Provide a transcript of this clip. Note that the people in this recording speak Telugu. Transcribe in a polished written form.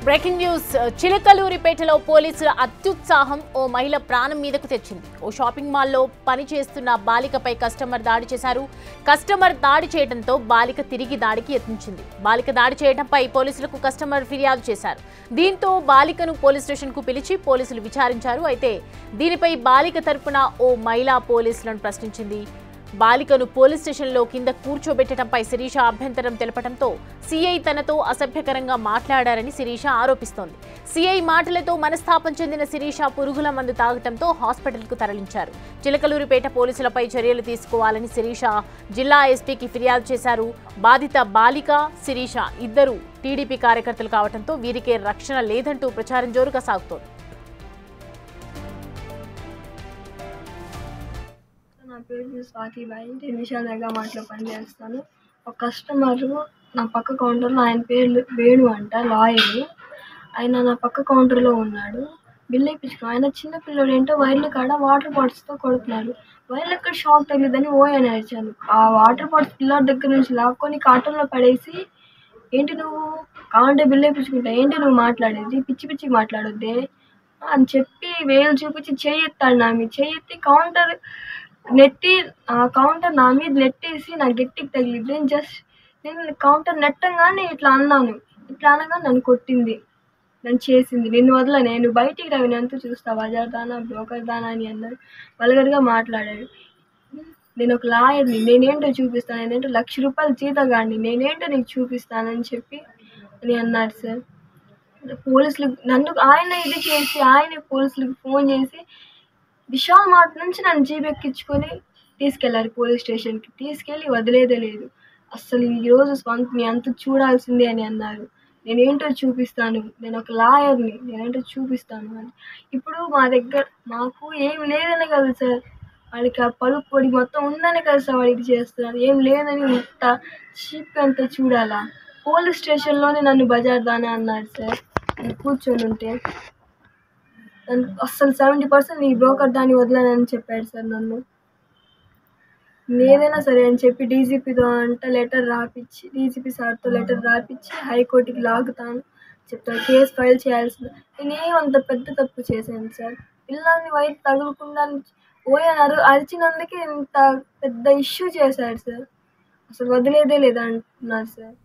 బ్రేకింగ్ న్యూస్ చిలకలూరిపేటలో పోలీసుల అత్యుత్సాహం ఓ మహిళ ప్రాణం మీదకు తెచ్చింది. ఓ షాపింగ్ మాల్లో పనిచేస్తున్న బాలికపై కస్టమర్ దాడి చేశారు. కస్టమర్ దాడి చేయడంతో బాలిక తిరిగి దాడికి యత్నించింది. బాలిక దాడి చేయడంపై పోలీసులకు కస్టమర్ ఫిర్యాదు చేశారు. దీంతో బాలికను పోలీస్ స్టేషన్కు పిలిచి పోలీసులు విచారించారు. అయితే దీనిపై బాలిక తరపున ఓ మహిళా పోలీసులను ప్రశ్నించింది. బాలికను పోలీస్ స్టేషన్లో కింద కూర్చోబెట్టడంపై శిరీష అభ్యంతరం తెలపడంతో సీఐ తనతో అసభ్యకరంగా మాట్లాడారని శిరీష ఆరోపిస్తోంది. సీఐ మాటలతో మనస్తాపం చెందిన శిరీష పురుగుల మందు తాగటంతో హాస్పిటల్కు తరలించారు. చిలకలూరిపేట పోలీసులపై చర్యలు తీసుకోవాలని శిరీష జిల్లా ఎస్పీకి ఫిర్యాదు చేశారు. బాధిత బాలిక శిరీష ఇద్దరు టీడీపీ కార్యకర్తలు కావడంతో వీరికే రక్షణ లేదంటూ ప్రచారం జోరుగా సాగుతోంది. నా పేరు స్వాతిబాయి. నేను విశాల్ నగర్ మార్ట్లో పనిచేస్తాను. ఒక కస్టమరు నా పక్క కౌంటర్లో, ఆయన పేరు వేణు అంట, లాయరు. ఆయన నా పక్క కౌంటర్లో ఉన్నాడు. బిల్ వేయించుకో, ఆయన చిన్న పిల్లడు ఏంటో వైర్లు కాడ వాటర్ బాటిల్స్తో కొడుతున్నాడు. వైర్లు ఎక్కడ షాక్ తగిలిద్దని అని అరిచాను. ఆ వాటర్ బాటిల్స్ పిల్లడి దగ్గర నుంచి లాక్కొని కార్టూన్లో పడేసి, ఏంటి నువ్వు కావాలంటే బిల్ వేయించుకుంటా, ఏంటి నువ్వు మాట్లాడేది, పిచ్చి పిచ్చి మాట్లాడొద్దే అని చెప్పి వేలు చూపించి చెయ్యెత్తాడు. నా మీద చెయ్యెత్తి కౌంటర్ నా మీద నెట్టేసి నాకు గట్టికి తగిలిద్ది. నేను కౌంటర్ నెట్టంగానే ఇట్లా అన్నాను. ఇట్లా అనగానే నన్ను కొట్టింది, నన్ను చేసింది. నిన్ను వదల, నేను బయటికి రావి, ఎంతో చూస్తా, బజార్ దానా బ్రోకర్ దానా అని అన్నాడు. వల్గర్గా మాట్లాడాడు. నేను ఒక లాయర్ని, నేనేంటో చూపిస్తాను, నేనేంటో ₹1,00,000 జీతగాడిని, నేనేంటో నీకు చూపిస్తానని చెప్పి అని అన్నారు సార్. పోలీసులు నన్ను ఇది చేసి ఆయన పోలీసులకు ఫోన్ చేసి విశాల్ మార్ట్ నుంచి నన్ను జీప్ ఎక్కించుకొని తీసుకెళ్లారు పోలీస్ స్టేషన్కి. తీసుకెళ్ళి వదిలేదే లేదు. అస్సలు ఈరోజు స్వంతని అంత చూడాల్సిందే అని అన్నారు. నేనేంటో చూపిస్తాను, నేను ఒక లాయర్ని, నేనేంటో చూపిస్తాను అని. ఇప్పుడు మాకు ఏం లేదనే కదా సార్, వాడికి ఆ పలుపు పొడి మొత్తం ఉందనే కదా సార్ వాడికి చేస్తున్నారు. ఏం లేదని ఇంత చీప్గా అంతా చూడాలా? పోలీస్ స్టేషన్లోనే నన్ను బజార్ దానా అన్నారు సార్. నేను కూర్చొని ఉంటే అస్సలు 70% నీ బ్రోకర్ దాన్ని వదలనని చెప్పాడు సార్. నన్ను ఏదైనా సరే అని చెప్పి డీజీపీతో డీజీపీ సార్తో లెటర్ రాపిచ్చి హైకోర్టుకి లాగుతాను చెప్తాను, కేసు ఫైల్ చేయాల్సింది. నేనేమంత పెద్ద తప్పు చేశాను సార్? పిల్లల్ని వైర్ తగులకుండా అరిచినందుకే ఇంత పెద్ద ఇష్యూ చేశాడు సార్. అసలు వదిలేదే లేదా అంటున్నారు సార్.